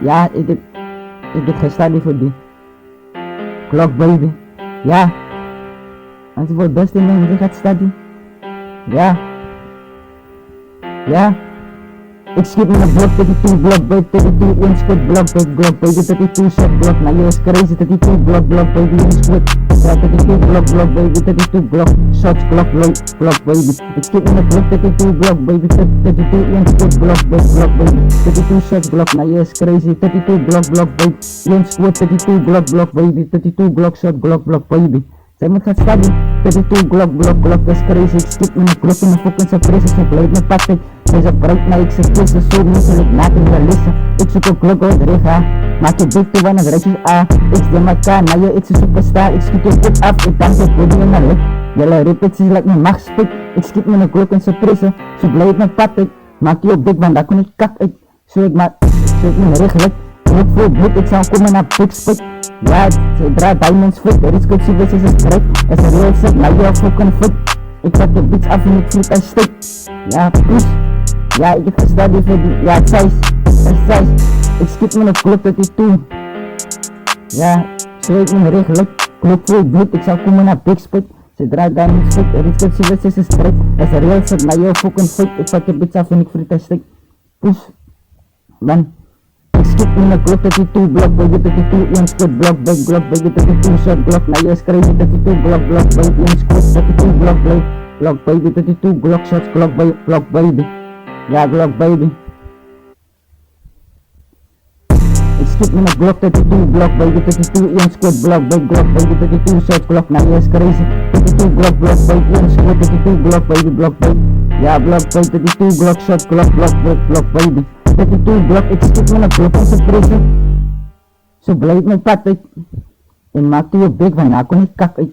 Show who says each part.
Speaker 1: Ja, ik heb gestudy voor die Glock baby. Ja, als je voor het beste in je gaat study. Ja, ja. Ik schiet met een blok 32 blok baby, 32 1 squid blok baby, blok baby, 32 shot blok. Now you is crazy, 32 blok baby, 1 squid. 32 blok baby, 32 blok shots blok baby. Ik schiet met een blok 32 blok baby, 32 1 squid blok baby, 32 shots blok. Now you is crazy, 32 blok baby, 1 squid, 32 blok baby, 32 blok shot blok baby. Zij moet gaan study, 32 blok is crazy. Ik skip met een klok in de fucking surprise. Ze blijft me pakken, ze is breed, maar ik zeg tussen. Zo misselijk, maak ik wel lissen. Ik zoek een klok uit de rega. Maak je big to one en rijtjes A. Ik stel elkaar, maar je, ik is een superstar. Ik schiet je goed af, ik dank je body in mijn lip. Jelle repetities lijkt me machtspik. Ik skip met een klok in surprise. Ze blijft me pakken, maak je op dik, want daar kon ik kak uit. Zo ik me rechtelijk. Bloed voor bloed, ik zou komen naar Big Spik. Ja, ze draait diamonds fit, er is kutsie, is een strek. Er is een real set, maar je fucking fit. Ik pak de beats af en ik vlieg en stik. Ja, push. Ja, ik heb gestudy voor die, ja, size. Ik skip met een klok dat ik toe. Ja, zo ik me rechtelijk. Klok voor bloed, ik zou komen naar Big Spik. Ze draait diamonds fit, er is kutsie, is een strek. Er is een real set, maar je fucking fit. Ik pak de beats af en ik vlieg en stik. Push. Dan. Ik skip in de klok 32 blok baby, 32 1 squid blok baby, 32 shot blok. Now you is crazy, 32 blok baby, 1 squid, 32 blok baby, 32 blok shots blok baby. Ja, blok baby. Ik skip in de klok 32 blok baby, 32 1 squid blok baby, 32 shots blok. Now you is crazy, 32 blok baby, 1 squid, 32 blok baby. Ja, blok baby, 32 blok shots blok baby. 32 blok, ik skip met een blok in surprise. Zo blijft mijn pad uit. En maakt je big, want daar kon ik kak uit.